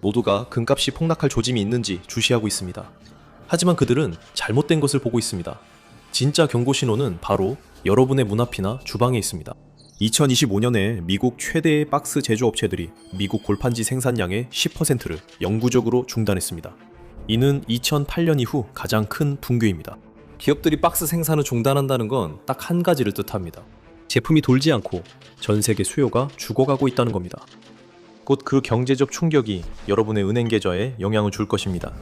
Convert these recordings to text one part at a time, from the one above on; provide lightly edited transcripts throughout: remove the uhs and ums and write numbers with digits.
모두가 금값이 폭락할 조짐이 있는지 주시하고 있습니다. 하지만 그들은 잘못된 것을 보고 있습니다. 진짜 경고 신호는 바로 여러분의 문 앞이나 주방에 있습니다. 2025년에 미국 최대의 박스 제조업체들이 미국 골판지 생산량의 10%를 영구적으로 중단했습니다. 이는 2008년 이후 가장 큰 붕괴입니다. 기업들이 박스 생산을 중단한다는 건 딱 한 가지를 뜻합니다. 제품이 돌지 않고 전 세계 수요가 죽어가고 있다는 겁니다. 곧 그 경제적 충격이 여러분의 은행 계좌에 영향을 줄 것입니다.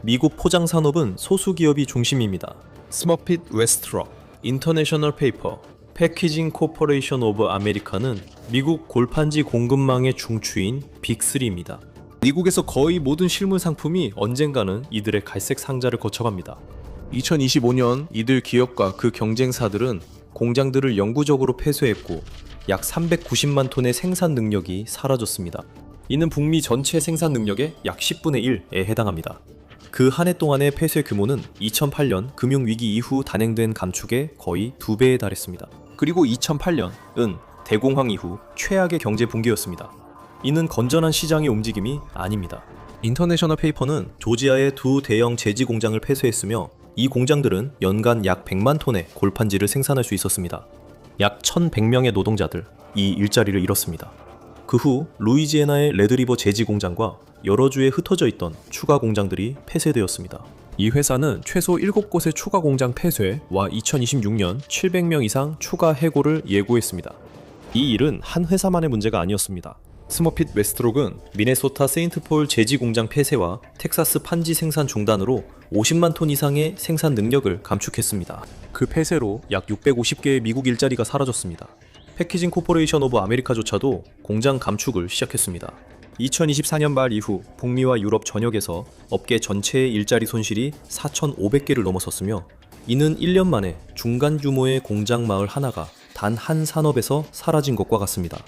미국 포장 산업은 소수 기업이 중심입니다. 스머핏 웨스트록, 인터내셔널 페이퍼, 패키징 코퍼레이션 오브 아메리카는 미국 골판지 공급망의 중추인 빅3입니다. 미국에서 거의 모든 실물 상품이 언젠가는 이들의 갈색 상자를 거쳐갑니다. 2025년 이들 기업과 그 경쟁사들은 공장들을 영구적으로 폐쇄했고 약 390만 톤의 생산 능력이 사라졌습니다. 이는 북미 전체 생산 능력의 약 10분의 1에 해당합니다. 그 한 해 동안의 폐쇄 규모는 2008년 금융위기 이후 단행된 감축의 거의 2배에 달했습니다. 그리고 2008년은 대공황 이후 최악의 경제 붕괴였습니다. 이는 건전한 시장의 움직임이 아닙니다. 인터내셔널 페이퍼는 조지아의 두 대형 제지 공장을 폐쇄했으며 이 공장들은 연간 약 100만 톤의 골판지를 생산할 수 있었습니다. 약 1100명의 노동자들이 일자리를 잃었습니다. 그 후 루이지애나의 레드리버 제지 공장과 여러 주에 흩어져 있던 추가 공장들이 폐쇄되었습니다. 이 회사는 최소 7곳의 추가 공장 폐쇄와 2026년 700명 이상 추가 해고를 예고했습니다. 이 일은 한 회사만의 문제가 아니었습니다. 스머핏 웨스트록은 미네소타 세인트폴 제지 공장 폐쇄와 텍사스 판지 생산 중단으로 50만 톤 이상의 생산 능력을 감축했습니다. 그 폐쇄로 약 650개의 미국 일자리가 사라졌습니다. 패키징 코퍼레이션 오브 아메리카조차도 공장 감축을 시작했습니다. 2024년 말 이후 북미와 유럽 전역에서 업계 전체의 일자리 손실이 4,500개를 넘어섰으며 이는 1년 만에 중간 규모의 공장 마을 하나가 단 한 산업에서 사라진 것과 같습니다.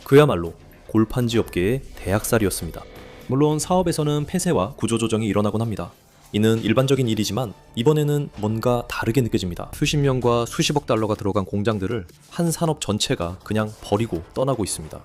그야말로 골판지 업계의 대학살이었습니다. 물론 사업에서는 폐쇄와 구조조정이 일어나곤 합니다. 이는 일반적인 일이지만 이번에는 뭔가 다르게 느껴집니다. 수십 명과 수십억 달러가 들어간 공장들을 한 산업 전체가 그냥 버리고 떠나고 있습니다.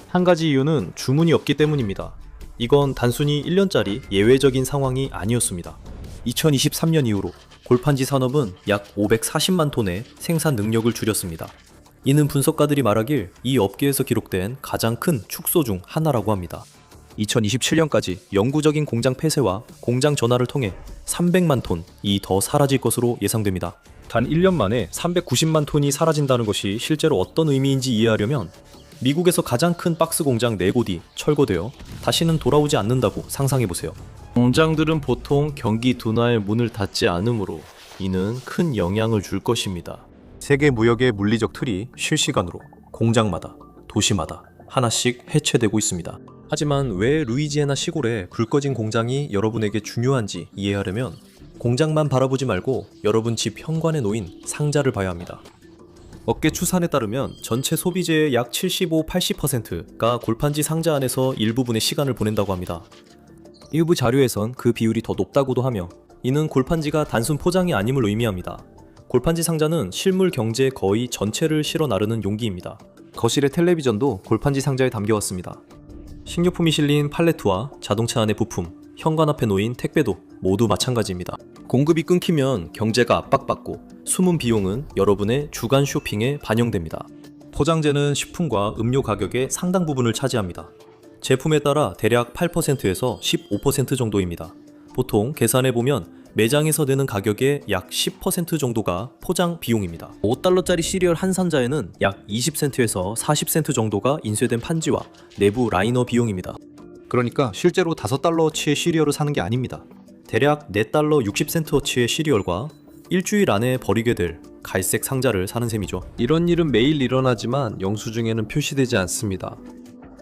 한 가지 이유는 주문이 없기 때문입니다. 이건 단순히 1년짜리 예외적인 상황이 아니었습니다. 2023년 이후로 골판지 산업은 약 540만 톤의 생산 능력을 줄였습니다. 이는 분석가들이 말하길 이 업계에서 기록된 가장 큰 축소 중 하나라고 합니다. 2027년까지 영구적인 공장 폐쇄와 공장 전환을 통해 300만 톤이 더 사라질 것으로 예상됩니다. 단 1년 만에 390만 톤이 사라진다는 것이 실제로 어떤 의미인지 이해하려면 미국에서 가장 큰 박스 공장 4곳이 철거되어 다시는 돌아오지 않는다고 상상해보세요. 공장들은 보통 경기 둔화의 문을 닫지 않으므로 이는 큰 영향을 줄 것입니다. 세계 무역의 물리적 틀이 실시간으로 공장마다 도시마다 하나씩 해체되고 있습니다. 하지만 왜 루이지애나 시골에 불 꺼진 공장이 여러분에게 중요한지 이해하려면 공장만 바라보지 말고 여러분 집 현관에 놓인 상자를 봐야 합니다. 업계 추산에 따르면 전체 소비재의 약 75-80%가 골판지 상자 안에서 일부분의 시간을 보낸다고 합니다. 일부 자료에선 그 비율이 더 높다고도 하며 이는 골판지가 단순 포장이 아님을 의미합니다. 골판지 상자는 실물 경제의 거의 전체를 실어 나르는 용기입니다. 거실의 텔레비전도 골판지 상자에 담겨왔습니다. 식료품이 실린 팔레트와 자동차 안의 부품, 현관 앞에 놓인 택배도 모두 마찬가지입니다. 공급이 끊기면 경제가 압박받고 숨은 비용은 여러분의 주간 쇼핑에 반영됩니다. 포장재는 식품과 음료 가격의 상당 부분을 차지합니다. 제품에 따라 대략 8%에서 15% 정도입니다. 보통 계산해보면 매장에서 내는 가격의 약 10% 정도가 포장 비용입니다. 5달러짜리 시리얼 한 상자에는 약 20센트에서 40센트 정도가 인쇄된 판지와 내부 라이너 비용입니다. 그러니까 실제로 5달러어치의 시리얼을 사는 게 아닙니다. 대략 4달러 60센트어치의 시리얼과 일주일 안에 버리게 될 갈색 상자를 사는 셈이죠. 이런 일은 매일 일어나지만 영수증에는 표시되지 않습니다.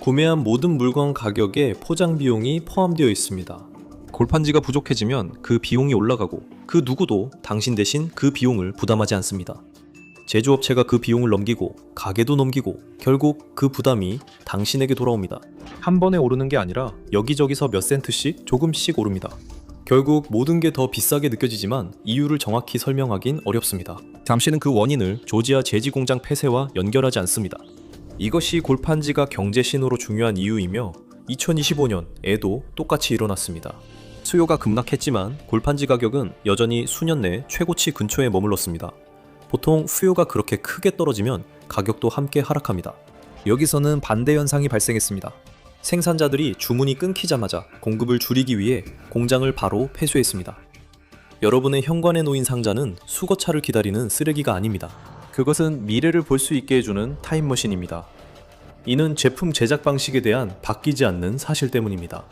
구매한 모든 물건 가격에 포장 비용이 포함되어 있습니다. 골판지가 부족해지면 그 비용이 올라가고 그 누구도 당신 대신 그 비용을 부담하지 않습니다. 제조업체가 그 비용을 넘기고 가게도 넘기고 결국 그 부담이 당신에게 돌아옵니다. 한 번에 오르는 게 아니라 여기저기서 몇 센트씩 조금씩 오릅니다. 결국 모든 게 더 비싸게 느껴지지만 이유를 정확히 설명하긴 어렵습니다. 잠시는 그 원인을 조지아 제지 공장 폐쇄와 연결하지 않습니다. 이것이 골판지가 경제 신호로 중요한 이유이며 2025년에도 똑같이 일어났습니다. 수요가 급락했지만 골판지 가격은 여전히 수년 내 최고치 근처에 머물렀습니다. 보통 수요가 그렇게 크게 떨어지면 가격도 함께 하락합니다. 여기서는 반대 현상이 발생했습니다. 생산자들이 주문이 끊기자마자 공급을 줄이기 위해 공장을 바로 폐쇄했습니다. 여러분의 현관에 놓인 상자는 수거차를 기다리는 쓰레기가 아닙니다. 그것은 미래를 볼 수 있게 해주는 타임머신입니다. 이는 제품 제작 방식에 대한 바뀌지 않는 사실 때문입니다.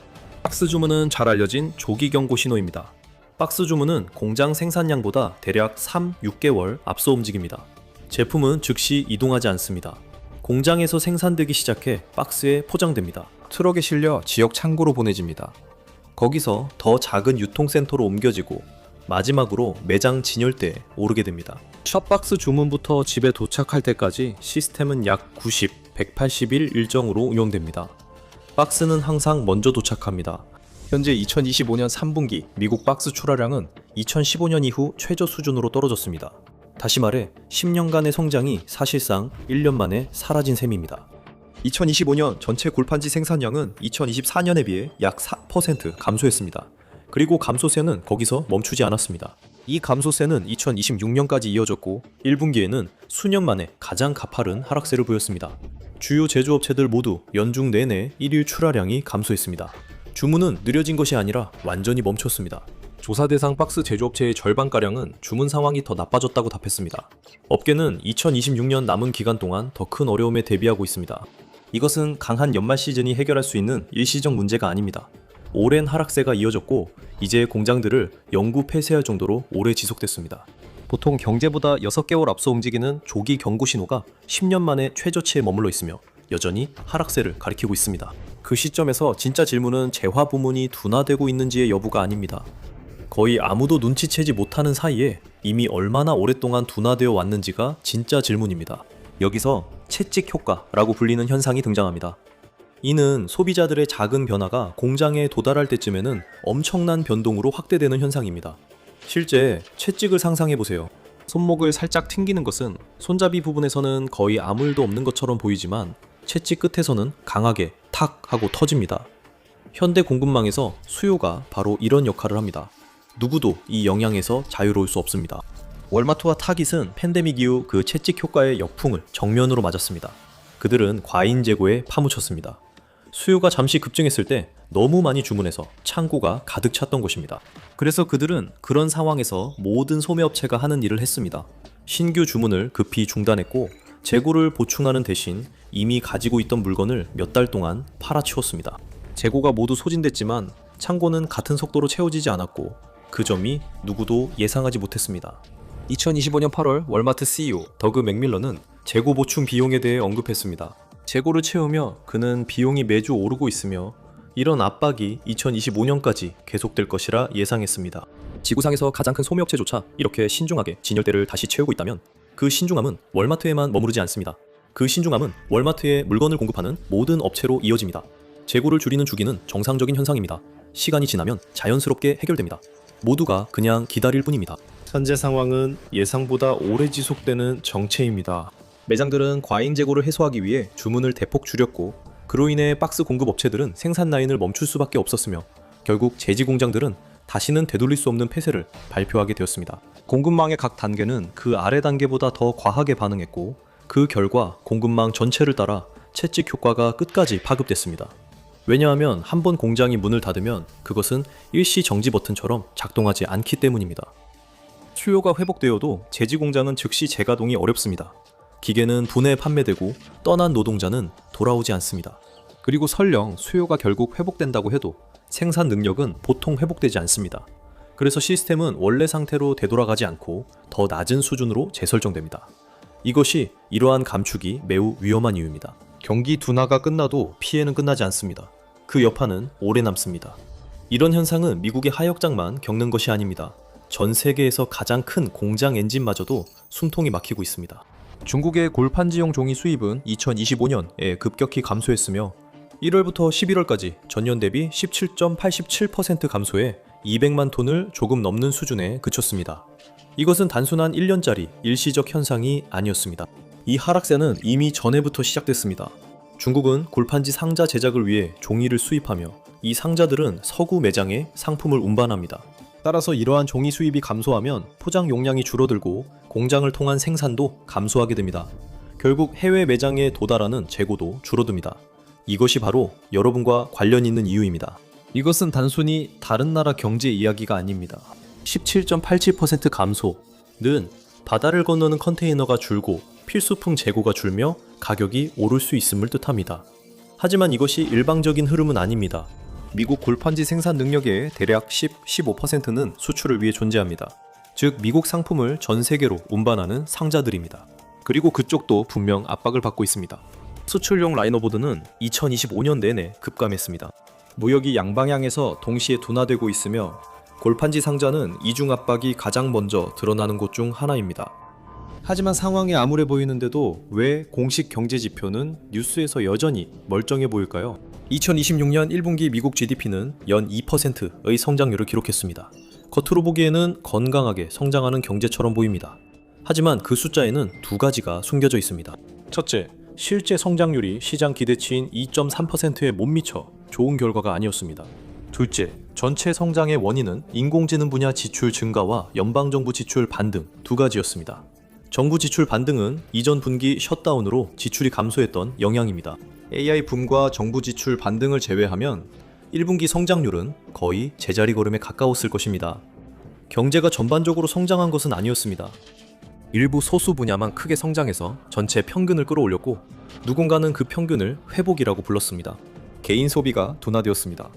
박스 주문은 잘 알려진 조기 경고 신호입니다. 박스 주문은 공장 생산량보다 대략 3, 6개월 앞서 움직입니다. 제품은 즉시 이동하지 않습니다. 공장에서 생산되기 시작해 박스에 포장됩니다. 트럭에 실려 지역 창고로 보내집니다. 거기서 더 작은 유통센터로 옮겨지고 마지막으로 매장 진열대에 오르게 됩니다. 첫 박스 주문부터 집에 도착할 때까지 시스템은 약 90, 180일 일정으로 운영됩니다. 박스는 항상 먼저 도착합니다. 현재 2025년 3분기 미국 박스 출하량은 2015년 이후 최저 수준으로 떨어졌습니다. 다시 말해 10년간의 성장이 사실상 1년 만에 사라진 셈입니다. 2025년 전체 골판지 생산량은 2024년에 비해 약 4% 감소했습니다. 그리고 감소세는 거기서 멈추지 않았습니다. 이 감소세는 2026년까지 이어졌고 1분기에는 수년 만에 가장 가파른 하락세를 보였습니다. 주요 제조업체들 모두 연중 내내 1일 출하량이 감소했습니다. 주문은 느려진 것이 아니라 완전히 멈췄습니다. 조사 대상 박스 제조업체의 절반가량은 주문 상황이 더 나빠졌다고 답했습니다. 업계는 2026년 남은 기간 동안 더 큰 어려움에 대비하고 있습니다. 이것은 강한 연말 시즌이 해결할 수 있는 일시적 문제가 아닙니다. 오랜 하락세가 이어졌고 이제 공장들을 영구 폐쇄할 정도로 오래 지속됐습니다. 보통 경제보다 6개월 앞서 움직이는 조기 경고 신호가 10년 만에 최저치에 머물러 있으며 여전히 하락세를 가리키고 있습니다. 그 시점에서 진짜 질문은 재화 부문이 둔화되고 있는지의 여부가 아닙니다. 거의 아무도 눈치채지 못하는 사이에 이미 얼마나 오랫동안 둔화되어 왔는지가 진짜 질문입니다. 여기서 채찍 효과라고 불리는 현상이 등장합니다. 이는 소비자들의 작은 변화가 공장에 도달할 때쯤에는 엄청난 변동으로 확대되는 현상입니다. 실제 채찍을 상상해보세요. 손목을 살짝 튕기는 것은 손잡이 부분에서는 거의 아무 일도 없는 것처럼 보이지만 채찍 끝에서는 강하게 탁 하고 터집니다. 현대 공급망에서 수요가 바로 이런 역할을 합니다. 누구도 이 영향에서 자유로울 수 없습니다. 월마트와 타깃은 팬데믹 이후 그 채찍 효과의 역풍을 정면으로 맞았습니다. 그들은 과잉 재고에 파묻혔습니다. 수요가 잠시 급증했을 때 너무 많이 주문해서 창고가 가득 찼던 것입니다. 그래서 그들은 그런 상황에서 모든 소매업체가 하는 일을 했습니다. 신규 주문을 급히 중단했고 재고를 보충하는 대신 이미 가지고 있던 물건을 몇 달 동안 팔아치웠습니다. 재고가 모두 소진됐지만 창고는 같은 속도로 채워지지 않았고 그 점이 누구도 예상하지 못했습니다. 2025년 8월 월마트 CEO 더그 맥밀런은 재고 보충 비용에 대해 언급했습니다. 재고를 채우며 그는 비용이 매주 오르고 있으며 이런 압박이 2025년까지 계속될 것이라 예상했습니다. 지구상에서 가장 큰 소매업체조차 이렇게 신중하게 진열대를 다시 채우고 있다면 그 신중함은 월마트에만 머무르지 않습니다. 그 신중함은 월마트에 물건을 공급하는 모든 업체로 이어집니다. 재고를 줄이는 주기는 정상적인 현상입니다. 시간이 지나면 자연스럽게 해결됩니다. 모두가 그냥 기다릴 뿐입니다. 현재 상황은 예상보다 오래 지속되는 정체입니다. 매장들은 과잉 재고를 해소하기 위해 주문을 대폭 줄였고 그로 인해 박스 공급 업체들은 생산 라인을 멈출 수밖에 없었으며 결국 제지 공장들은 다시는 되돌릴 수 없는 폐쇄를 발표하게 되었습니다. 공급망의 각 단계는 그 아래 단계보다 더 과하게 반응했고 그 결과 공급망 전체를 따라 채찍 효과가 끝까지 파급됐습니다. 왜냐하면 한 번 공장이 문을 닫으면 그것은 일시 정지 버튼처럼 작동하지 않기 때문입니다. 수요가 회복되어도 제지 공장은 즉시 재가동이 어렵습니다. 기계는 분해 판매되고 떠난 노동자는 돌아오지 않습니다. 그리고 설령 수요가 결국 회복된다고 해도 생산 능력은 보통 회복되지 않습니다. 그래서 시스템은 원래 상태로 되돌아가지 않고 더 낮은 수준으로 재설정됩니다. 이것이 이러한 감축이 매우 위험한 이유입니다. 경기 둔화가 끝나도 피해는 끝나지 않습니다. 그 여파는 오래 남습니다. 이런 현상은 미국의 하역장만 겪는 것이 아닙니다. 전 세계에서 가장 큰 공장 엔진마저도 숨통이 막히고 있습니다. 중국의 골판지용 종이 수입은 2025년에 급격히 감소했으며 1월부터 11월까지 전년 대비 17.87% 감소해 200만 톤을 조금 넘는 수준에 그쳤습니다. 이것은 단순한 1년짜리 일시적 현상이 아니었습니다. 이 하락세는 이미 전에부터 시작됐습니다. 중국은 골판지 상자 제작을 위해 종이를 수입하며 이 상자들은 서구 매장에 상품을 운반합니다. 따라서 이러한 종이 수입이 감소하면 포장 용량이 줄어들고 공장을 통한 생산도 감소하게 됩니다. 결국 해외 매장에 도달하는 재고도 줄어듭니다. 이것이 바로 여러분과 관련 있는 이유입니다. 이것은 단순히 다른 나라 경제 이야기가 아닙니다. 17.87% 감소는 바다를 건너는 컨테이너가 줄고 필수품 재고가 줄며 가격이 오를 수 있음을 뜻합니다. 하지만 이것이 일방적인 흐름은 아닙니다. 미국 골판지 생산 능력의 대략 15%는 수출을 위해 존재합니다. 즉 미국 상품을 전 세계로 운반하는 상자들입니다. 그리고 그쪽도 분명 압박을 받고 있습니다. 수출용 라이너보드는 2025년 내내 급감했습니다. 무역이 양방향에서 동시에 둔화되고 있으며 골판지 상자는 이중 압박이 가장 먼저 드러나는 곳 중 하나입니다. 하지만 상황이 암울해 보이는데도 왜 공식 경제 지표는 뉴스에서 여전히 멀쩡해 보일까요? 2026년 1분기 미국 GDP는 연 2%의 성장률을 기록했습니다. 겉으로 보기에는 건강하게 성장하는 경제처럼 보입니다. 하지만 그 숫자에는 두 가지가 숨겨져 있습니다. 첫째, 실제 성장률이 시장 기대치인 2.3%에 못 미쳐 좋은 결과가 아니었습니다. 둘째, 전체 성장의 원인은 인공지능 분야 지출 증가와 연방정부 지출 반등 두 가지였습니다. 정부 지출 반등은 이전 분기 셧다운으로 지출이 감소했던 영향입니다. AI 붐과 정부 지출 반등을 제외하면 1분기 성장률은 거의 제자리 걸음에 가까웠을 것입니다. 경제가 전반적으로 성장한 것은 아니었습니다. 일부 소수 분야만 크게 성장해서 전체 평균을 끌어올렸고 누군가는 그 평균을 회복이라고 불렀습니다. 개인 소비가 둔화되었습니다.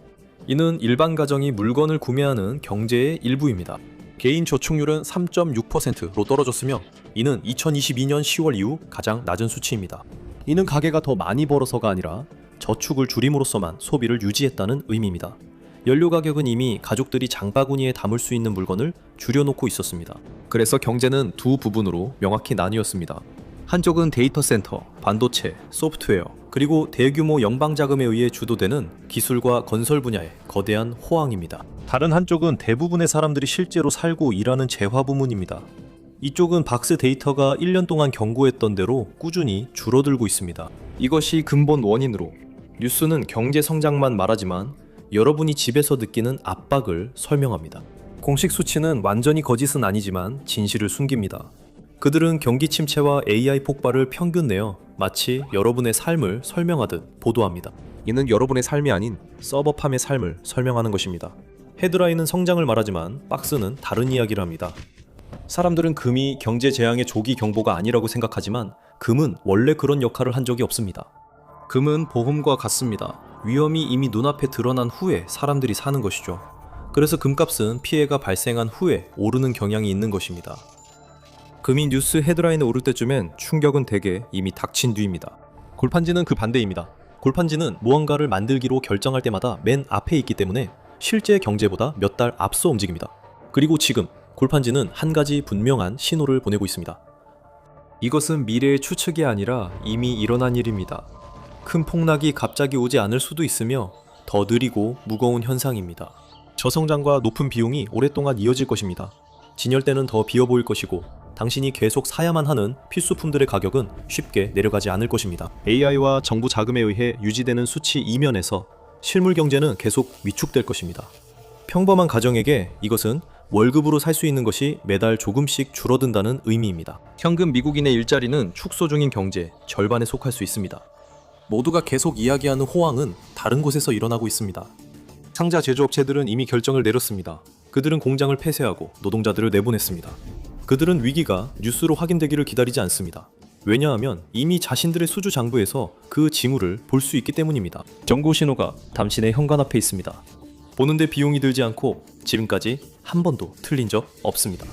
이는 일반 가정이 물건을 구매하는 경제의 일부입니다. 개인 저축률은 3.6%로 떨어졌으며 이는 2022년 10월 이후 가장 낮은 수치입니다. 이는 가계가 더 많이 벌어서가 아니라 저축을 줄임으로써만 소비를 유지했다는 의미입니다. 연료 가격은 이미 가족들이 장바구니에 담을 수 있는 물건을 줄여놓고 있었습니다. 그래서 경제는 두 부분으로 명확히 나뉘었습니다. 한쪽은 데이터 센터, 반도체, 소프트웨어, 그리고 대규모 연방 자금에 의해 주도되는 기술과 건설 분야의 거대한 호황입니다. 다른 한쪽은 대부분의 사람들이 실제로 살고 일하는 재화 부문입니다. 이쪽은 박스 데이터가 1년 동안 경고했던 대로 꾸준히 줄어들고 있습니다. 이것이 근본 원인으로 뉴스는 경제 성장만 말하지만 여러분이 집에서 느끼는 압박을 설명합니다. 공식 수치는 완전히 거짓은 아니지만 진실을 숨깁니다. 그들은 경기 침체와 AI 폭발을 평균 내어 마치 여러분의 삶을 설명하듯 보도합니다. 이는 여러분의 삶이 아닌 서버팜의 삶을 설명하는 것입니다. 헤드라인은 성장을 말하지만 박스는 다른 이야기를 합니다. 사람들은 금이 경제 재앙의 조기 경보가 아니라고 생각하지만 금은 원래 그런 역할을 한 적이 없습니다. 금은 보험과 같습니다. 위험이 이미 눈앞에 드러난 후에 사람들이 사는 것이죠. 그래서 금값은 피해가 발생한 후에 오르는 경향이 있는 것입니다. 금이 뉴스 헤드라인에 오를 때쯤엔 충격은 대개 이미 닥친 뒤입니다. 골판지는 그 반대입니다. 골판지는 무언가를 만들기로 결정할 때마다 맨 앞에 있기 때문에 실제 경제보다 몇 달 앞서 움직입니다. 그리고 지금 골판지는 한 가지 분명한 신호를 보내고 있습니다. 이것은 미래의 추측이 아니라 이미 일어난 일입니다. 큰 폭락이 갑자기 오지 않을 수도 있으며 더 느리고 무거운 현상입니다. 저성장과 높은 비용이 오랫동안 이어질 것입니다. 진열 때는 더 비어 보일 것이고 당신이 계속 사야만 하는 필수품들의 가격은 쉽게 내려가지 않을 것입니다. AI와 정부 자금에 의해 유지되는 수치 이면에서 실물 경제는 계속 위축될 것입니다. 평범한 가정에게 이것은 월급으로 살 수 있는 것이 매달 조금씩 줄어든다는 의미입니다. 현금 미국인의 일자리는 축소 중인 경제 절반에 속할 수 있습니다. 모두가 계속 이야기하는 호황은 다른 곳에서 일어나고 있습니다. 상자 제조업체들은 이미 결정을 내렸습니다. 그들은 공장을 폐쇄하고 노동자들을 내보냈습니다. 그들은 위기가 뉴스로 확인되기를 기다리지 않습니다. 왜냐하면 이미 자신들의 수주 장부에서 그 징후를 볼 수 있기 때문입니다. 경고 신호가 당신의 현관 앞에 있습니다. 보는데 비용이 들지 않고 지금까지 한 번도 틀린 적 없습니다.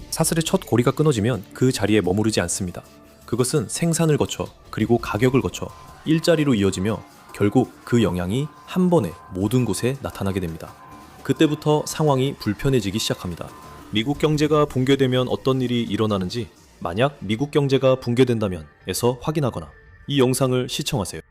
사슬의 첫 고리가 끊어지면 그 자리에 머무르지 않습니다. 그것은 생산을 거쳐 그리고 가격을 거쳐 일자리로 이어지며 결국 그 영향이 한 번에 모든 곳에 나타나게 됩니다. 그때부터 상황이 불편해지기 시작합니다. 미국 경제가 붕괴되면 어떤 일이 일어나는지 만약 미국 경제가 붕괴된다면 에서 확인하거나 이 영상을 시청하세요.